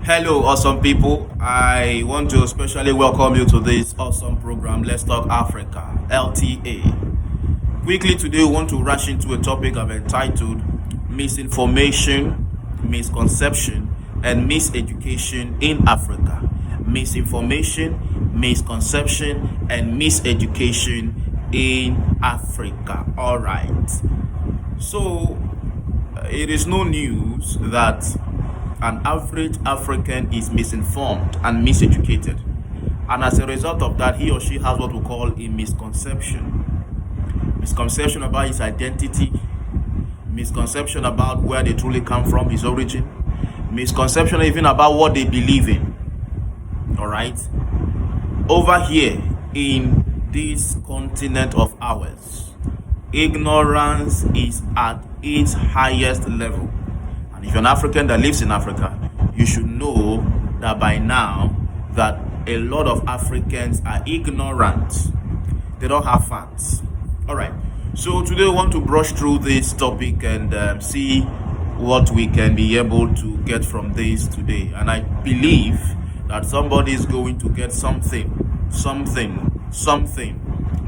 Hello, awesome people. I want to especially welcome you to this awesome program, Let's Talk Africa, LTA. Quickly today, we want to rush into a topic I've entitled Misinformation, Misconception, and Miseducation in Africa. Misinformation, misconception, and miseducation in Africa. All right. So, it is no news that an average African is misinformed and miseducated. And as a result of that, he or she has what we call a misconception. Misconception about his identity, misconception about where they truly come from, his origin, misconception even about what they believe in. Alright? Over here in this continent of ours, ignorance is at its highest level. And if you're an African that lives in Africa, you should know that by now that a lot of Africans are ignorant. They don't have facts. All right. So today we want to brush through this topic and see what we can be able to get from this today. And I believe that somebody is going to get something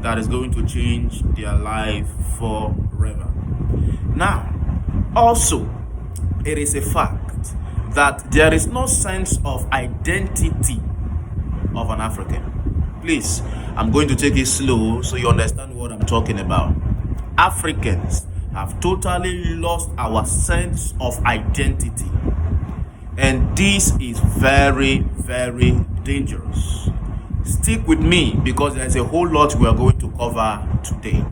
that is going to change their life forever. Now, also, it is a fact that there is no sense of identity of an African. Please, I'm going to take it slow so you understand what I'm talking about. Africans have totally lost our sense of identity. And this is very, very dangerous. Stick with me because there's a whole lot we are going to cover today.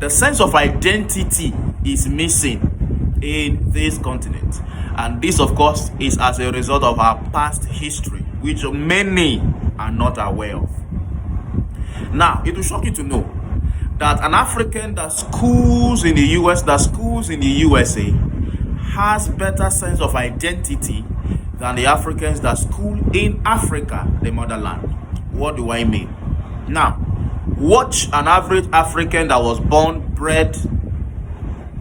The sense of identity is missing in this continent, and this of course is as a result of our past history, which many are not aware of. Now, it will shock you to know that an African that schools in the USA has better sense of identity than the Africans that school in Africa, the motherland. What do I mean? Now, watch an average African that was bred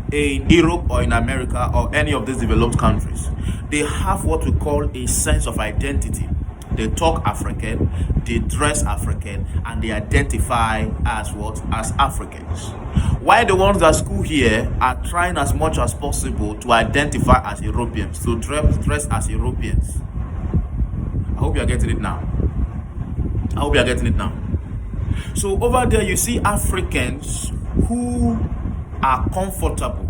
in Europe or in America or any of these developed countries. They have what we call a sense of identity. They talk African, they dress African, and they identify as what? As Africans. While the ones that school here are trying as much as possible to identify as Europeans, to dress as Europeans. I hope you are getting it now. So over there you see Africans who are comfortable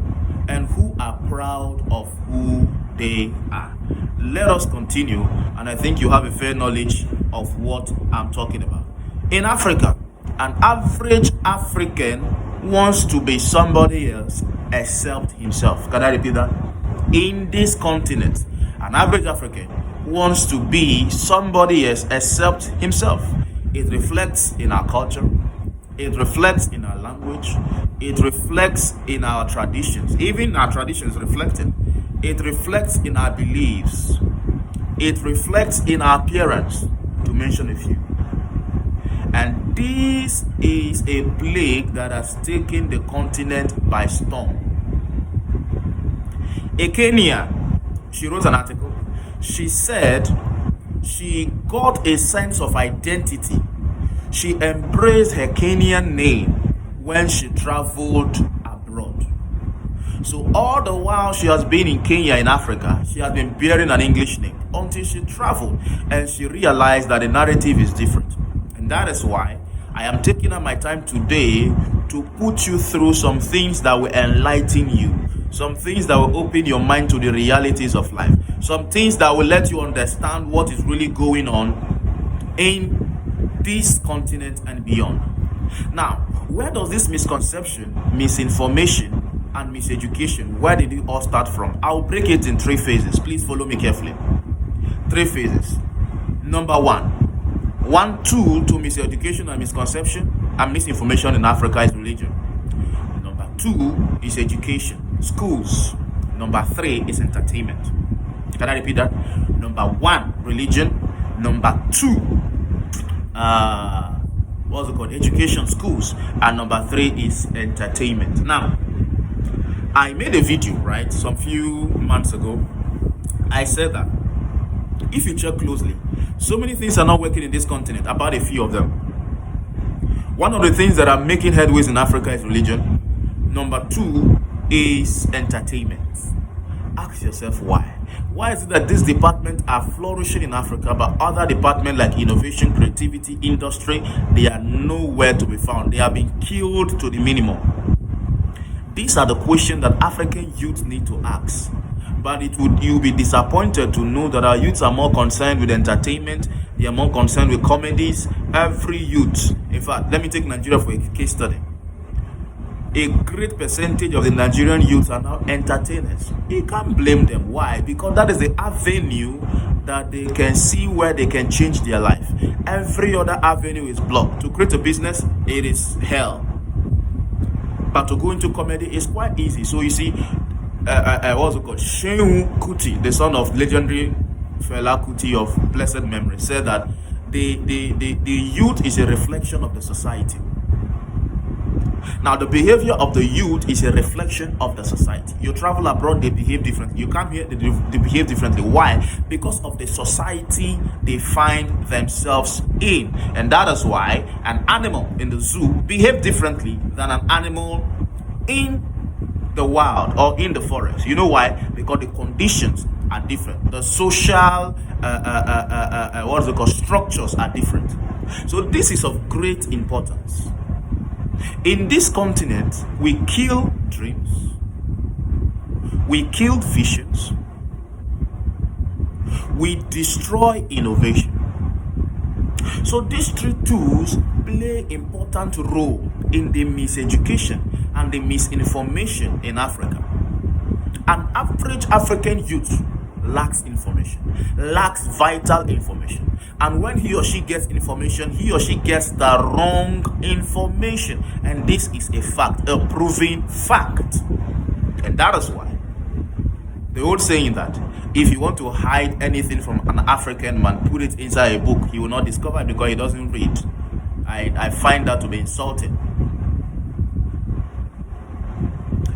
and who are proud of who they are. Let us continue, and I think you have a fair knowledge of what I'm talking about. In Africa, an average African wants to be somebody else except himself. Can I repeat that? In this continent, an average African wants to be somebody else except himself. It reflects in our culture. It reflects in our language. It reflects in our traditions. Even our traditions reflected. It reflects in our beliefs. It reflects in our appearance, to mention a few. And this is a plague that has taken the continent by storm. A Kenyan, she wrote an article. She said she got a sense of identity. She embraced her Kenyan name when she traveled abroad. So all the while she has been in Kenya, in Africa, she has been bearing an English name until she traveled and she realized that the narrative is different. And that is why I am taking up my time today to put you through some things that will enlighten you, some things that will open your mind to the realities of life, some things that will let you understand what is really going on in this continent and beyond. Now, where does this misconception, misinformation, and miseducation, where did it all start from? I'll break it in 3 phases. Please follow me carefully. 3 phases. Number 1 tool to miseducation and misconception and misinformation in Africa is religion. Number 2 is education, schools. Number 3 is entertainment. Can I repeat that? Number 1, religion. Number 2, education, schools. And number 3 is entertainment. Now, I made a video, right, some few months ago. I said that If you check closely, so many things are not working in this continent, about a few of them. One of the things that are making headways in Africa is religion. Number two is entertainment. Ask yourself why. Why is it that these departments are flourishing in Africa, but other departments like innovation, creativity, industry, they are nowhere to be found? They have been killed to the minimum. These are the questions that African youth need to ask. But you'll be disappointed to know that our youths are more concerned with entertainment. They are more concerned with comedies. Every youth, in fact, let me take Nigeria for a case study. A great percentage of the Nigerian youth are now entertainers. You can't blame them. Why? Because that is the avenue that they can see where they can change their life. Every other avenue is blocked. To create a business, it is hell. But to go into comedy is quite easy. So you see, what's it called? Seun Kuti, the son of legendary Fela Kuti of blessed memory, said that the youth is a reflection of the society. Now, the behavior of the youth is a reflection of the society. You travel abroad, they behave differently. You come here, they behave differently. Why? Because of the society they find themselves in. And that is why an animal in the zoo behaves differently than an animal in the wild or in the forest. You know why? Because the conditions are different. The social structures are different. So this is of great importance. In this continent, we kill dreams, we kill visions, we destroy innovation. So these three tools play important role in the miseducation and the misinformation in Africa. An average African youth lacks information, lacks vital information. And when he or she gets information, he or she gets the wrong information. And this is a fact, a proven fact. And that is why the old saying that if you want to hide anything from an African man, put it inside a book, he will not discover it because he doesn't read. I find that to be insulting.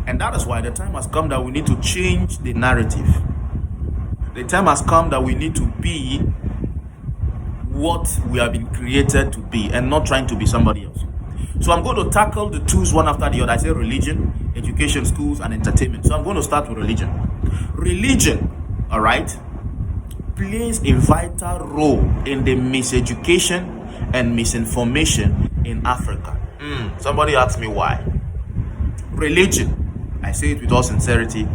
And that is why the time has come that we need to change the narrative. The time has come that we need to be what we have been created to be and not trying to be somebody else. So I'm going to tackle the tools one after the other. I say religion, education, schools, and entertainment. So I'm going to start with religion. Religion, all right, plays a vital role in the miseducation and misinformation in Africa. Somebody asked me why. Religion, I say it with all sincerity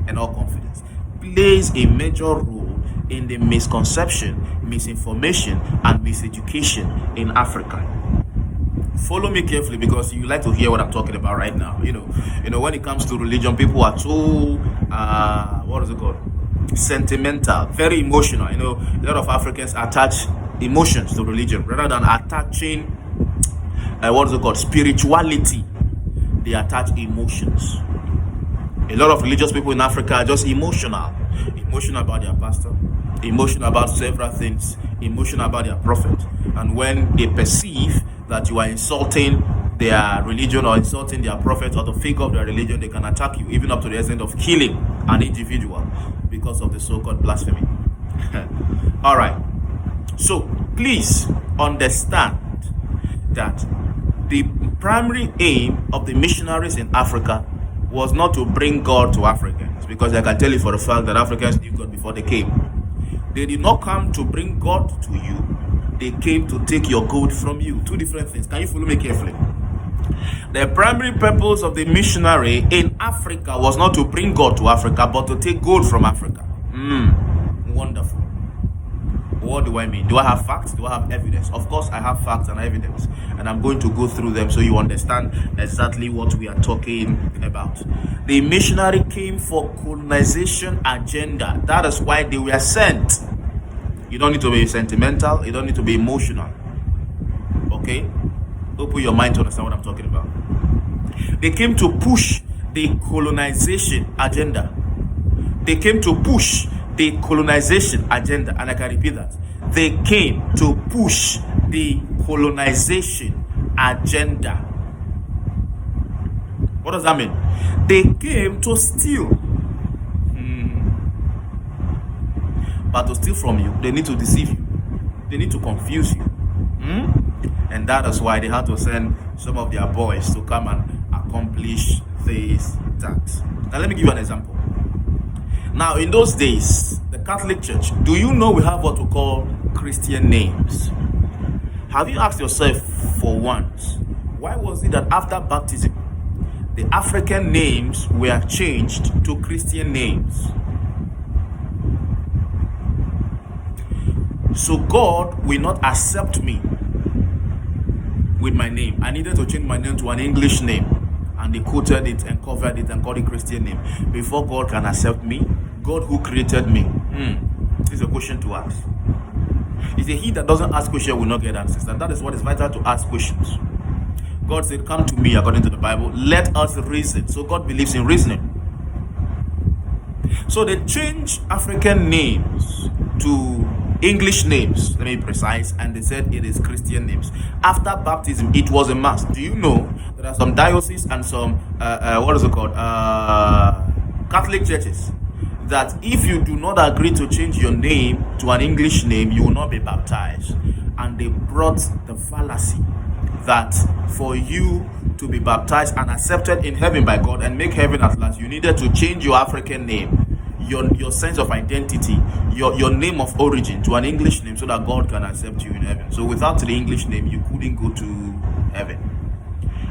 and all confidence, plays a major role in the misconception, misinformation, and miseducation in Africa. Follow me carefully because you like to hear what I'm talking about right now. You know, when it comes to religion, people are too, sentimental, very emotional. You know, a lot of Africans attach emotions to religion rather than attaching, spirituality. They attach emotions. A lot of religious people in Africa are just emotional about their pastor, emotional about several things, emotional about their prophet. And when they perceive that you are insulting their religion or insulting their prophet or the figure of their religion, they can attack you, even up to the extent of killing an individual because of the so-called blasphemy. All right. So please understand that the primary aim of the missionaries in Africa was not to bring God to Africans, because I can tell you for a fact that Africans knew God before they came. They did not come to bring God to you. They came to take your gold from you. Two different things. Can you follow me carefully? The primary purpose of the missionary in Africa was not to bring God to Africa, but to take gold from Africa. Wonderful. What do I mean? Do I have facts? Do I have evidence? Of course, I have facts and evidence, and I'm going to go through them so you understand exactly what we are talking about. The missionary came for colonization agenda. That is why they were sent. You don't need to be sentimental. You don't need to be emotional. Okay? Open your mind to understand what I'm talking about. They came to push the colonization agenda. They came to push the colonization agenda, and I can repeat that. They came to push the colonization agenda. What does that mean? They came to steal. But to steal from you, they need to deceive you. They need to confuse you. And that is why they had to send some of their boys to come and accomplish this, that. Now, let me give you an example. Now, in those days, the Catholic Church, do you know we have what we call Christian names? Have you asked yourself for once, why was it that after baptism, the African names were changed to Christian names? So God will not accept me with my name. I needed to change my name to an English name, and they quoted it and covered it and called it Christian name. Before God can accept me, God who created me. This is a question to ask. He said, he that doesn't ask questions will not get answers. And that is what is vital, to ask questions. God said, come to me, according to the Bible, let us reason. So God believes in reasoning. So they changed African names to English names, let me be precise, and they said it is Christian names. After baptism, it was a must. Do you know there are some dioceses and some Catholic churches that if you do not agree to change your name to an English name, you will not be baptized. And they brought the fallacy that for you to be baptized and accepted in heaven by God and make heaven at last, you needed to change your African name, your sense of identity, your name of origin to an English name, so that God can accept you in heaven. So without the English name, you couldn't go to heaven.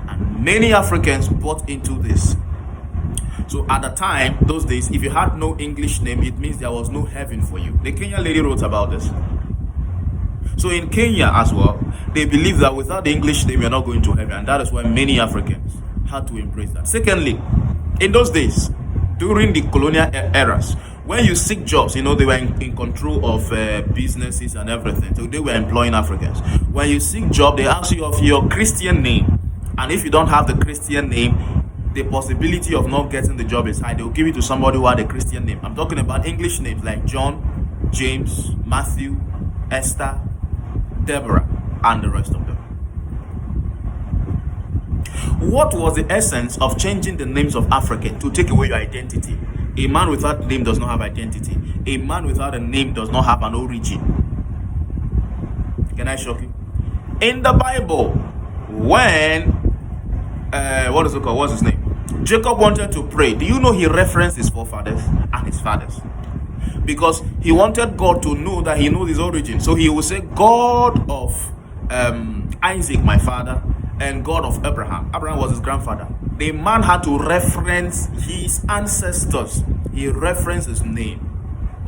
And many Africans bought into this. So at the time, those days, if you had no English name, it means there was no heaven for you. The Kenyan lady wrote about this. So in Kenya as well, they believe that without the English name, you're not going to heaven. And that is why many Africans had to embrace that. Secondly, in those days, during the colonial eras, when you seek jobs, they were in control of businesses and everything. So they were employing Africans. When you seek job, they ask you of your Christian name. And if you don't have the Christian name, the possibility of not getting the job is high. They'll give it to somebody who had a Christian name. I'm talking about English names like John, James, Matthew, Esther, Deborah, and the rest of them. What was the essence of changing the names of Africa? To take away your identity. A man without a name does not have identity. A man without a name does not have an origin. Can I shock you? In the Bible, when what's his name? Jacob wanted to pray. Do you know he referenced his forefathers and his fathers? Because he wanted God to know that he knows his origin. So he will say, God of Isaac, my father, and God of Abraham. Abraham was his grandfather. The man had to reference his ancestors. He referenced his name.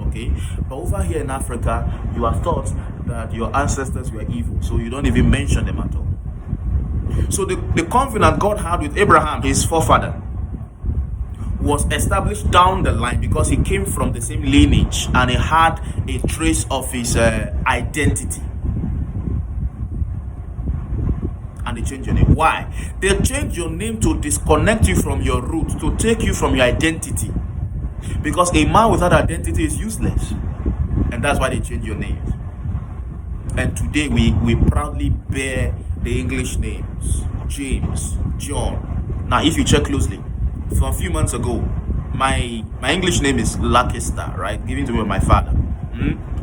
Okay? But over here in Africa, you are taught that your ancestors were evil. So you don't even mention them at all. So the covenant God had with Abraham, his forefather, was established down the line because he came from the same lineage and he had a trace of his identity. And they changed your name. Why? They changed your name to disconnect you from your roots, to take you from your identity. Because a man without identity is useless. And that's why they changed your name. And today we proudly bear the English names. James, John. Now if you check closely, from a few months ago, my English name is Lucky Star, right? Given to me by my father.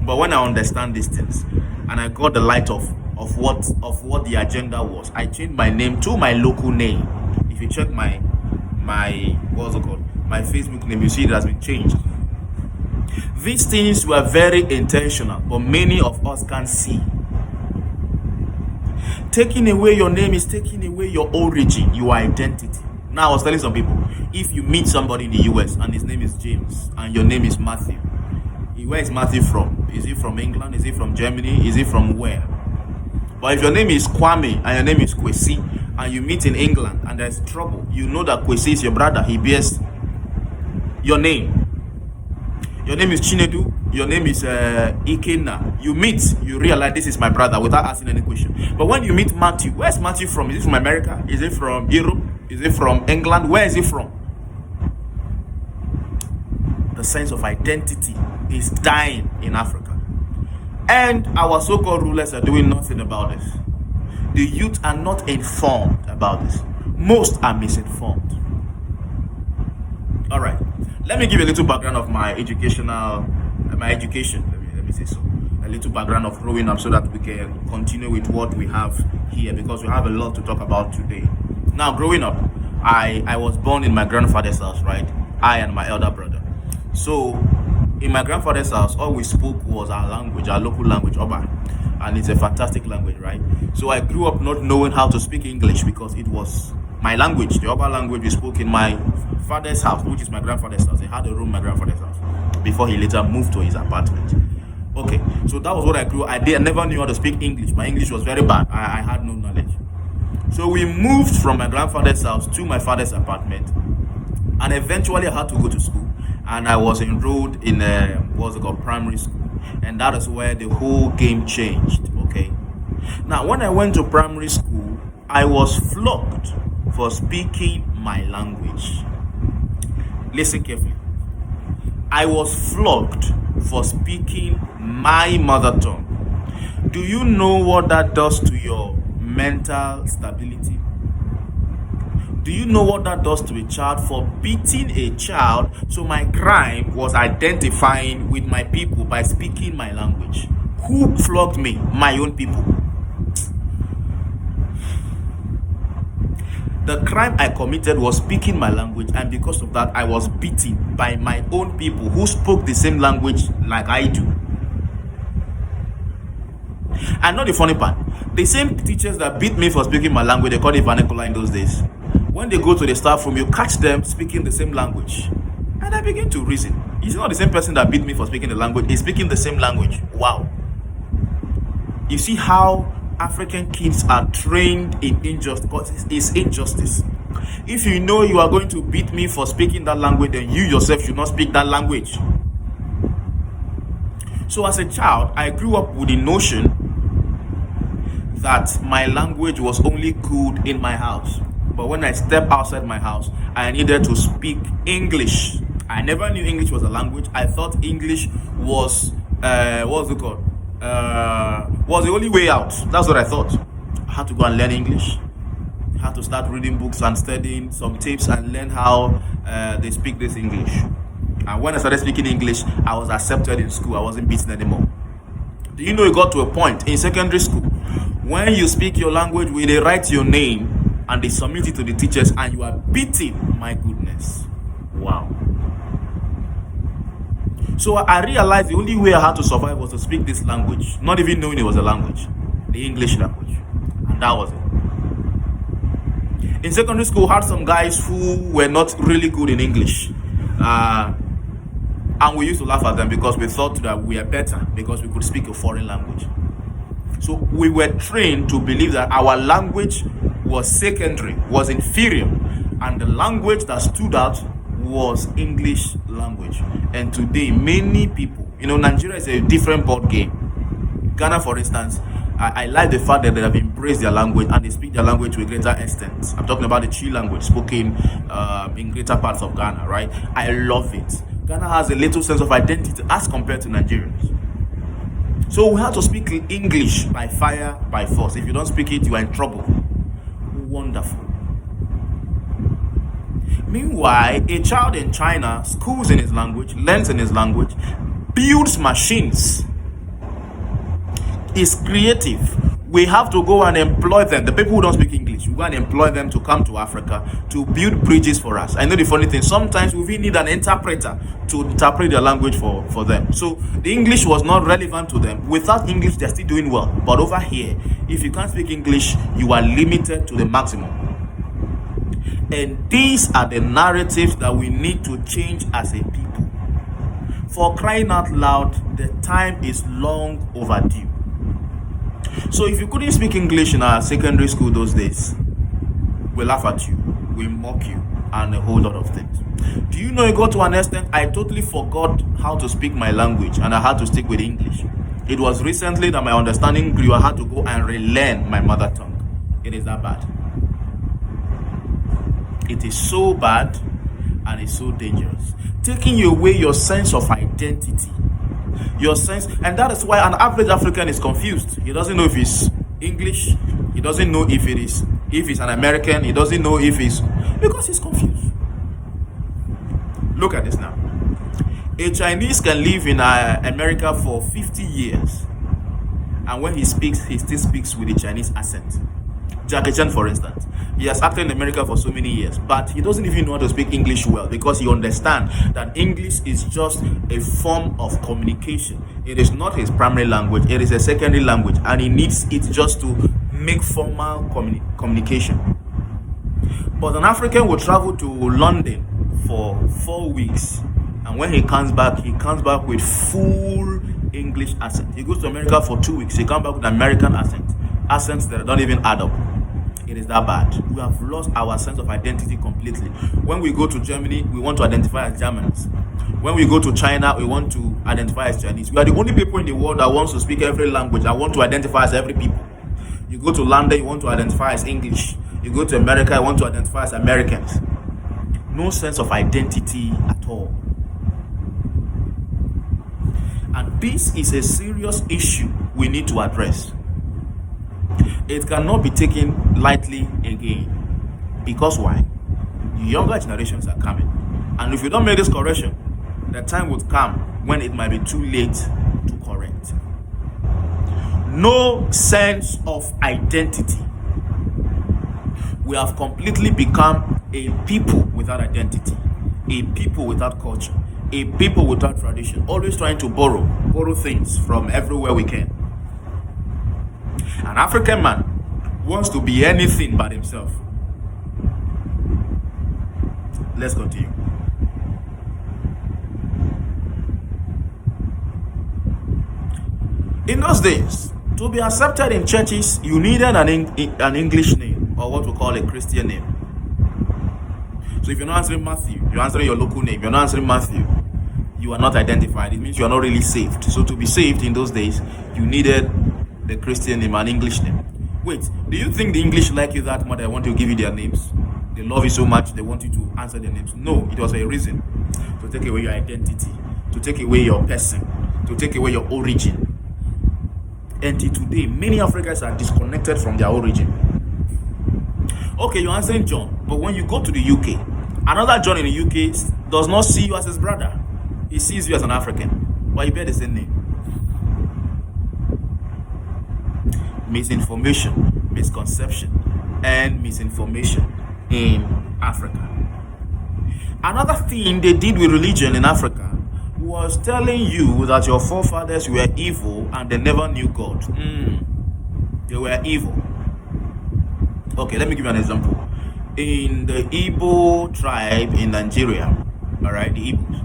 But when I understand these things and I got the light of what the agenda was, I changed my name to my local name. If you check my what's it called? My Facebook name, you see it has been changed. These things were very intentional, but many of us can't see. Taking away your name is taking away your origin, your identity. Now I was telling some people, if you meet somebody in the US and his name is James and your name is Matthew, where is Matthew from? Is he from England? Is he from Germany? Is he from where? But if your name is Kwame and your name is Kwesi and you meet in England and there's trouble, you know that Kwesi is your brother. He bears your name. Your name is Chinedu. Your name is Ikenna. You meet, you realize this is my brother without asking any question. But when you meet Matthew, where's Matthew from? Is he from America? Is he from Europe? Is he from England? Where is he from? The sense of identity is dying in Africa. And our so-called rulers are doing nothing about this. The youth are not informed about this. Most are misinformed. All right. Let me give you a little background of my education. say so. A little background of growing up so that we can continue with what we have here, because we have a lot to talk about today. Now, growing up, I was born in my grandfather's house, right? I and my elder brother. So, in my grandfather's house, all we spoke was our language, our local language, Oba. And it's a fantastic language, right? So I grew up not knowing how to speak English because it was my language, the Oba language we spoke in my father's house, which is my grandfather's house. He had a room in my grandfather's house before he later moved to his apartment. Okay, so that was what I grew. I never knew how to speak English. My English was very bad. I had no knowledge. So we moved from my grandfather's house to my father's apartment, and eventually I had to go to school. And I was enrolled in primary school, and that is where the whole game changed. Okay, now when I went to primary school, I was flogged for speaking my language. Listen carefully. I was flogged for speaking my mother tongue. Do you know what that does to your mental stability? Do you know what that does to a child? For beating a child, so my crime was identifying with my people by speaking my language. Who flogged me? My own people. The crime I committed was speaking my language, and because of that, I was beaten by my own people who spoke the same language like I do. And not the funny part, the same teachers that beat me for speaking my language, they called it vernacular in those days. When they go to the staff room, you catch them speaking the same language. And I begin to reason. It's not the same person that beat me for speaking the language, he's speaking the same language. Wow. You see how African kids are trained in injustice, because it's injustice. If you know you are going to beat me for speaking that language, then you yourself should not speak that language. So as a child, I grew up with the notion that my language was only good in my house. But when I stepped outside my house, I needed to speak English. I never knew English was a language. I thought English was was the only way out. That's what I thought. I had to go and learn English. I had to start reading books and studying some tapes and learn how they speak this English. And when I started speaking English, I was accepted in school. I wasn't beaten anymore. Do you know it got to a point in secondary school when you speak your language, where they write your name and they submit it to the teachers and you are beaten? My goodness. Wow. So I realized the only way I had to survive was to speak this language, not even knowing it was a language, the English language. And that was it. In secondary school, I had some guys who were not really good in English. And we used to laugh at them because we thought that we are better because we could speak a foreign language. So we were trained to believe that our language was secondary, was inferior, and the language that stood out was English language. And today, many people, Nigeria is a different board game. Ghana, for instance, I like the fact that they have embraced their language and they speak their language to a greater extent. I'm talking about the Chi language spoken in greater parts of Ghana, right? I love it. Ghana has a little sense of identity as compared to Nigerians. So we have to speak English by fire, by force. If you don't speak it, you are in trouble. Wonderful. Meanwhile, a child in China schools in his language, learns in his language, builds machines, is creative. We have to go and employ them. The people who don't speak English, we go and employ them to come to Africa to build bridges for us. I know the funny thing, sometimes we need an interpreter to interpret their language for them. So the English was not relevant to them. Without English, they're still doing well. But over here, if you can't speak English, you are limited to the maximum. And these are the narratives that we need to change as a people. For crying out loud, the time is long overdue. So if you couldn't speak English in our secondary school those days, we laugh at you, we mock you, and a whole lot of things. Do you know it got to an extent I totally forgot how to speak my language and I had to stick with English. It was recently that my understanding grew. I had to go and relearn my mother tongue. It is that bad. It is so bad and it's so dangerous, taking away your sense of identity. Your sense, and that is why an average African is confused. He doesn't know if he's English, he doesn't know if he's an American, he doesn't know if he's, because he's confused. Look at this now. A Chinese can live in America for 50 years, and when he speaks, he still speaks with a Chinese accent. Jackie Chan, for instance, he has acted in America for so many years, but he doesn't even know how to speak English well, because he understands that English is just a form of communication. It is not his primary language, it is a secondary language, and he needs it just to make formal communication. But an African will travel to London for 4 weeks, and when he comes back with full English accent. He goes to America for 2 weeks, he comes back with American accents that don't even add up. It is that bad. We have lost our sense of identity completely. When we go to Germany, we want to identify as Germans. When we go to China, we want to identify as Chinese. We are the only people in the world that wants to speak every language, that want to identify as every people. You go to London, you want to identify as English. You go to America, you want to identify as Americans. No sense of identity at all. And this is a serious issue we need to address. It cannot be taken lightly again. Because why? Younger generations are coming. And if you don't make this correction, the time will come when it might be too late to correct. No sense of identity. We have completely become a people without identity, a people without culture, a people without tradition, always trying to borrow things from everywhere we can. An African man wants to be anything but himself. Let's continue. In those days, to be accepted in churches, you needed an English name, or what we call a Christian name. So if you're not answering Matthew, you're answering your local name. You're not answering Matthew, you are not identified. It means you are not really saved. So to be saved in those days, you needed the Christian name, an English name. Wait, do you think the English like you that much? They want to give you their names. They love you so much, they want you to answer their names. No, it was a reason to take away your identity, to take away your person, to take away your origin. And today, many Africans are disconnected from their origin. Okay, you're answering John, but when you go to the UK, another John in the UK does not see you as his brother. He sees you as an African, but you bear the same name. Misinformation, misconception, and misinformation in Africa. Another thing they did with religion in Africa was telling you that your forefathers were evil and they never knew God. They were evil. Okay, let me give you an example. In the Igbo tribe in Nigeria, alright, the Igbos,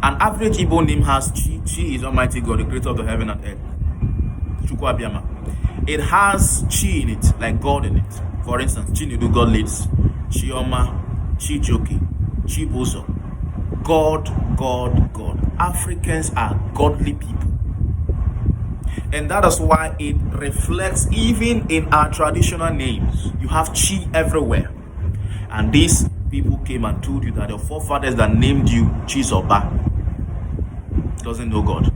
an average Igbo name has Chi. Chi is Almighty God, the creator of the heaven and earth. It has Chi in it, like God in it. For instance, Chinedu, God leads. Chioma, Chijoki, Chibuzo. God. Africans are godly people. And that is why it reflects even in our traditional names. You have Chi everywhere. And these people came and told you that your forefathers that named you Chizoba doesn't know God.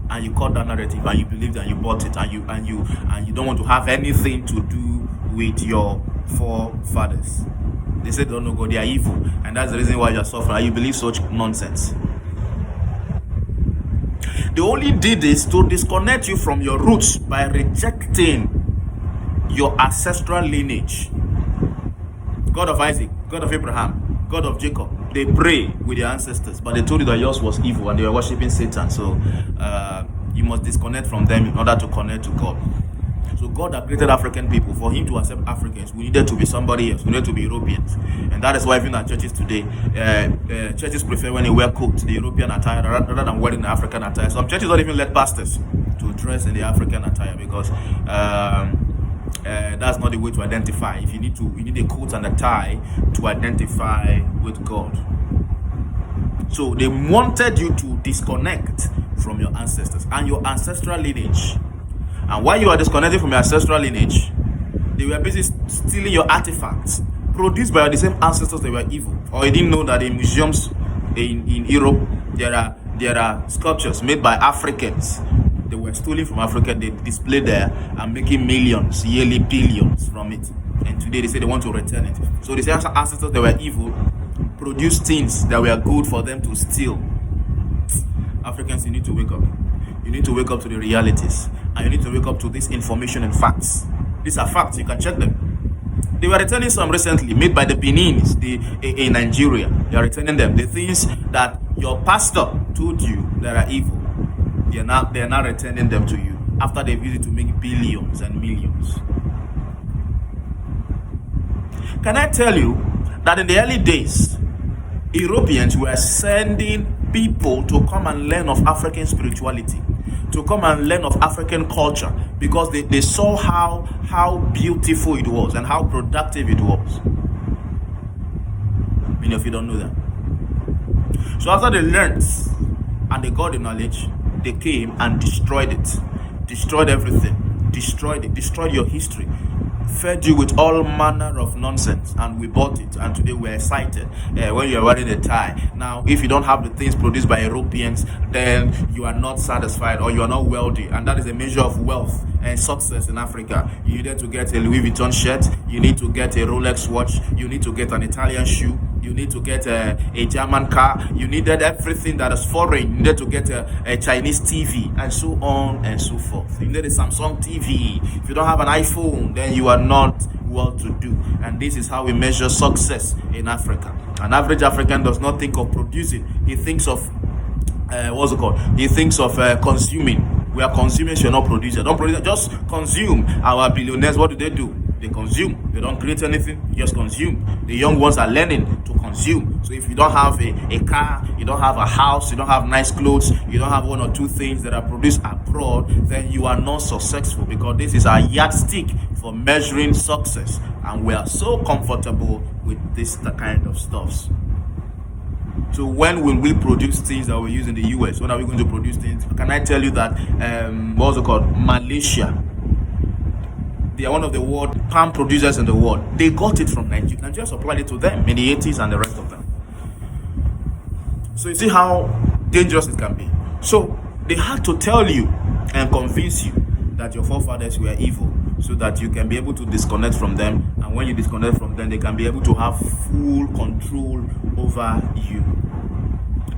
And you caught that narrative and you believed and you bought it and you don't want to have anything to do with your forefathers. They say they don't know God, they are evil, and that's the reason why you're suffering and you believe such nonsense. They only did this to disconnect you from your roots by rejecting your ancestral lineage. God of Isaac, God of Abraham, God of Jacob, they pray with their ancestors, but they told you that yours was evil and they were worshiping Satan. So you must disconnect from them in order to connect to God. So God had created African people. For him to accept Africans, we needed to be somebody else. We needed to be Europeans. And that is why even at churches today, churches prefer when they wear coats, the European attire, rather than wearing the African attire. Some churches don't even let pastors to dress in the African attire because that's not the way to identify. If you need a coat and a tie to identify with God. So they wanted you to disconnect from your ancestors and your ancestral lineage. And while you are disconnected from your ancestral lineage, they were busy stealing your artifacts produced by the same ancestors that were evil. Or you didn't know that in museums in Europe there are sculptures made by Africans They were stolen from Africa, they displayed there and making millions, yearly billions from it. And today they say they want to return it. So they say ancestors that were evil produced things that were good for them to steal. Africans, you need to wake up. You need to wake up to the realities. And you need to wake up to this information and facts. These are facts, you can check them. They were returning some recently, made by the Benins in Nigeria. They are returning them. The things that your pastor told you that are evil, they are now returning them to you after they've used it to make billions and millions. Can I tell you that in the early days, Europeans were sending people to come and learn of African spirituality, to come and learn of African culture, because they saw how beautiful it was and how productive it was. Many of you don't know that. So after they learned and they got the knowledge, they came and destroyed it, destroyed everything, destroyed it, destroyed your history, fed you with all manner of nonsense, and we bought it, and today we're excited when you're wearing a tie. Now, if you don't have the things produced by Europeans, then you are not satisfied or you are not wealthy, and that is a measure of wealth and success in Africa. You needed to get a Louis Vuitton shirt, you need to get a Rolex watch, you need to get an Italian shoe, you need to get a German car, you needed everything that is foreign, you needed to get a Chinese TV, and so on and so forth. You need a Samsung TV. If you don't have an iPhone, then you are not well to do. And this is how we measure success in Africa. An average African does not think of producing, he thinks of he thinks of consuming. We are consumers, you're not producers. Don't produce, just consume. Our billionaires, what do? They consume. They don't create anything, just consume. The young ones are learning to consume. So if you don't have a car, you don't have a house, you don't have nice clothes, you don't have one or two things that are produced abroad, then you are not successful, because this is our yardstick for measuring success. And we are so comfortable with this kind of stuffs. So when will we produce things that we use in the US? When are we going to produce things? Can I tell you that Malaysia, they are one of the world palm producers in the world. They got it from Nigeria. Nigeria supplied it to them in the 80s and the rest of them. So you see how dangerous it can be. So they had to tell you and convince you that your forefathers were evil, so that you can be able to disconnect from them. And when you disconnect from them, they can be able to have full control over you.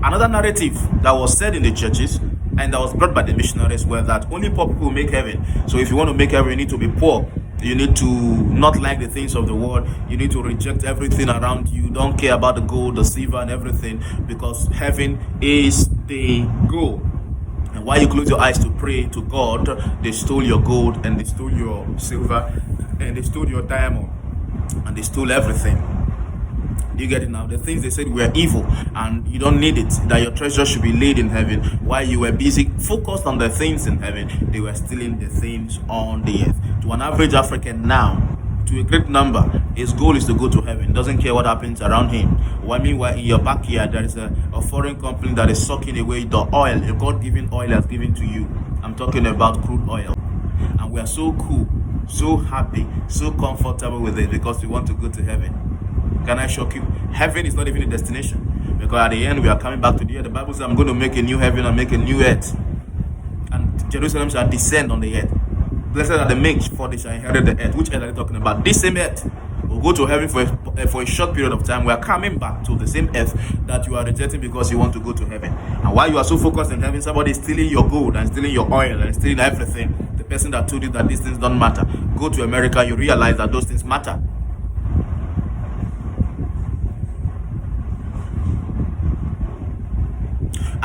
Another narrative that was said in the churches and that was brought by the missionaries were that only poor people make heaven. So if you want to make heaven, you need to be poor. You need to not like the things of the world. You need to reject everything around you. Don't care about the gold, the silver, and everything, because heaven is the goal. And while you close your eyes to pray to God, they stole your gold, and they stole your silver, and they stole your diamond, and they stole everything. You get it now? The things they said were evil and you don't need it, that your treasure should be laid in heaven. While you were busy focused on the things in heaven, they were stealing the things on the earth. To an average African now, to a great number, his goal is to go to heaven. Doesn't care what happens around him. Well, meanwhile, in your backyard, there is a foreign company that is sucking away the oil, a God-given oil has given to you. I'm talking about crude oil. And we are so cool, so happy, so comfortable with it because we want to go to heaven. Can I shock you? Heaven is not even a destination, because at the end we are coming back to the earth. The Bible says, I'm going to make a new heaven and make a new earth, and Jerusalem shall descend on the earth. Blessed are the meek, for they shall inherit the earth. Which earth are they talking about? This same earth. We'll go to heaven for a short period of time. We are coming back to the same earth that you are rejecting because you want to go to heaven. And while you are so focused in heaven, somebody is stealing your gold and stealing your oil and stealing everything. The person that told you that these things don't matter. Go to America, you realize that those things matter.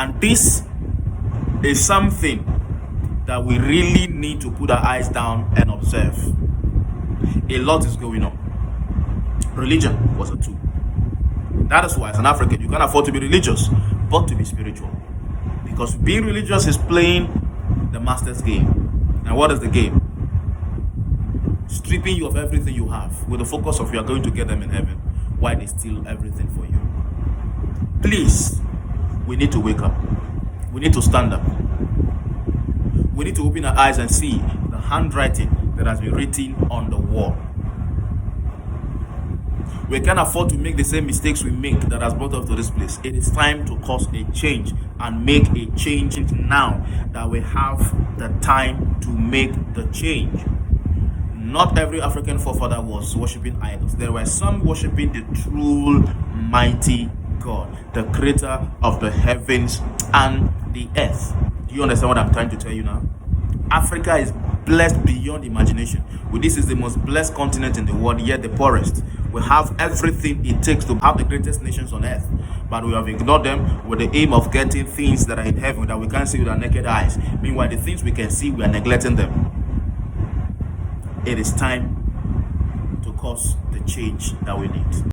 And this is something that we really need to put our eyes down and observe. A lot is going on. Religion was a tool. That is why, as an African, you can't afford to be religious, but to be spiritual. Because being religious is playing the master's game. And what is the game? Stripping you of everything you have with the focus of you are going to get them in heaven, while they steal everything for you. Please, we need to wake up. We need to stand up. We need to open our eyes and see the handwriting that has been written on the wall. We can't afford to make the same mistakes we make that has brought us to this place. It is time to cause a change and make a change now that we have the time to make the change. Not every African forefather was worshipping idols. There were some worshipping the true mighty God, the creator of the heavens and the earth. Do you understand what I'm trying to tell you now? Africa is blessed beyond imagination. This is the most blessed continent in the world, yet the poorest. We have everything it takes to have the greatest nations on earth, but we have ignored them with the aim of getting things that are in heaven that we can't see with our naked eyes. Meanwhile, the things we can see, we are neglecting them. It is time to cause the change that we need.